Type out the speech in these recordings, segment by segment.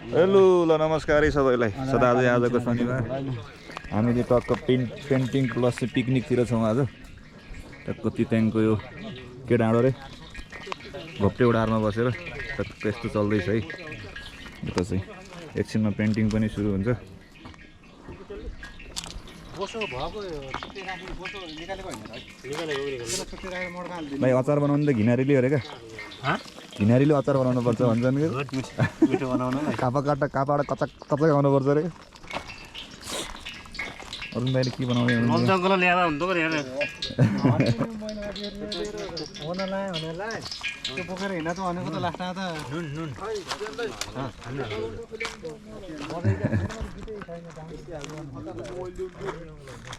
Hello ल नमस्कार है सबैलाई सदा आजको शनिबार हामीले टक्क पेन्टिङ प्लस पिकनिकतिर छौँ आज टक्क तितेङको यो के डाँडो रे घोप्टे डाँडोमा बसेर टक्क यस्तो चल्दैछ है यता चाहिँ एकछिनमा पेन्टिङ पनि सुरु हुन्छ भाइ अचार बनाउनु त घिनारीले अरे क्या घिनारीले अचार बनाउनु पर्छ भन्छन् कि कापाबाट कचा कचा गाउनुपर्छ अरे अरुण भाइले के बनाउने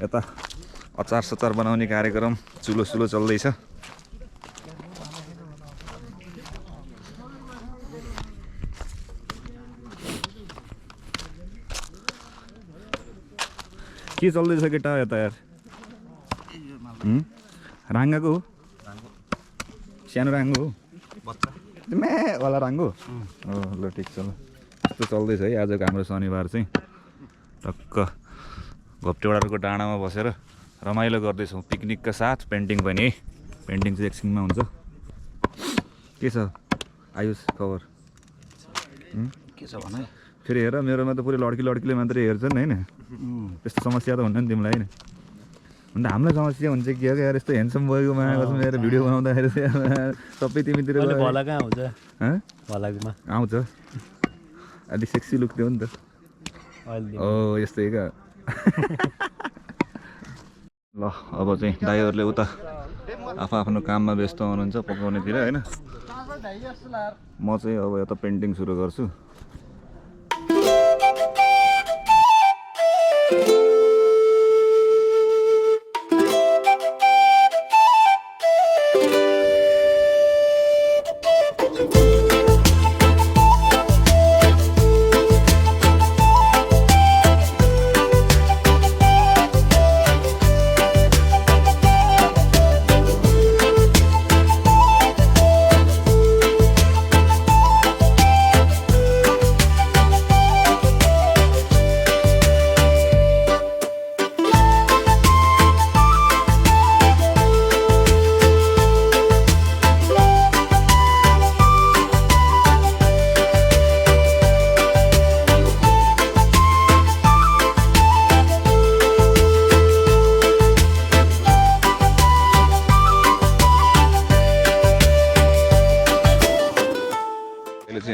यता अचार सचार बनाउने कार्यक्रम चुलो सुलो चल्दैछ के चल्दैछ केटा यता यार राङ्गाको हो सानो राङ्गो हो वाला राङ्गो हो ल ठिक छ ल यस्तो चल्दैछ है आजको हाम्रो शनिबार चाहिँ टक्क घोप्टेडाँडाको डाँडामा बसेर रमाइलो गर्दैछौँ पिकनिकका साथ पेन्टिङ पनि है पेन्टिङ चाहिँ एकछिनमा हुन्छ के छ आयुष खबर के छ भने फेरि हेर मेरोमा त पुरै लड्कीले मात्रै हेर्छन् होइन त्यस्तो समस्या त हुन्न नि तिमीलाई होइन अन्त हामीलाई समस्या हुन्छ कि हो यार यस्तो ह्यान्डसम भएको कसम हेरेर भिडियो बनाउँदाखेरि सबै तिमीतिर आउँछ अलिक सेक्सी लुक थियो नि त ओ यस्तै क्या ल अब चाहिँ दाइहरूले उता आफ्नो काममा व्यस्त हुनुहुन्छ पकाउनेतिर होइन म चाहिँ अब यता पेन्टिङ सुरु गर्छु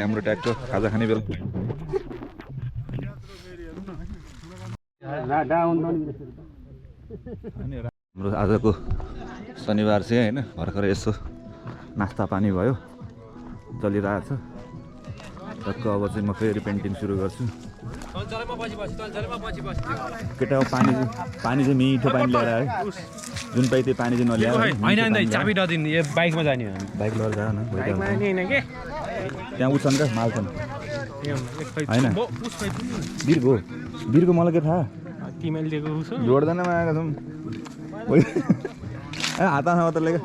हाम्रो ट्र्याक्टर खाजा खाने बेला हाम्रो आजको शनिबार चाहिँ होइन भर्खर यसो नास्ता पानी भयो चलिरहेको छ टक्क अब चाहिँ म फेरि पेन्टिङ सुरु गर्छु केटा पानी चाहिँ मिठो पानी ल्याएर है जुन पाइ त्यो पानी चाहिँ नल्याएर बाइकमा जाने बाइक लिएर जा न त्यहाँ उठ्छन् क्या माल्छन् होइन बिरको मलाई के थाहा जोड्दैन आएका छौँ ए हातमा मात्र लिएको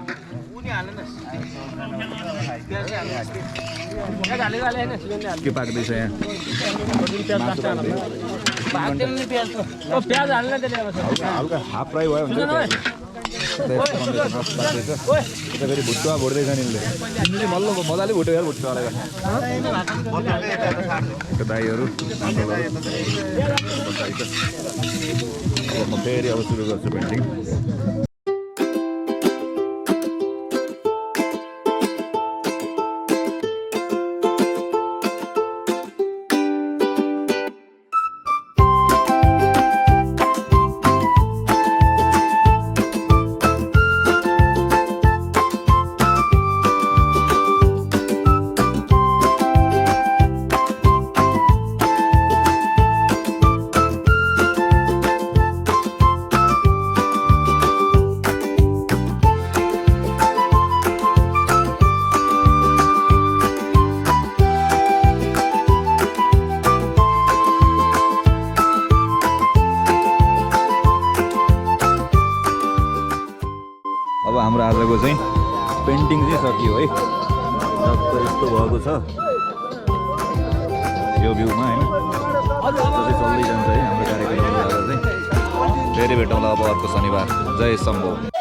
के पाक्दैछ यहाँ हल्का हाफ फ्राई भयो हुन्छ फेरि भुट्टुवा भुट्दैछ नि मजाले भुट्यो यार भुट्टुवालाई दाईहरू म फेरि अब सुरु गर्छु पेन्टिङ अब हाम्रो आजको चाहिँ पेन्टिङ चाहिँ सकियो है। यस्तो भएको छ यो भ्यूमा होइन चल्दै जान्छ है हाम्रो कार्यक्रमहरू आज चाहिँ फेरि भेटौँला अब अर्को शनिबार जय शम्भो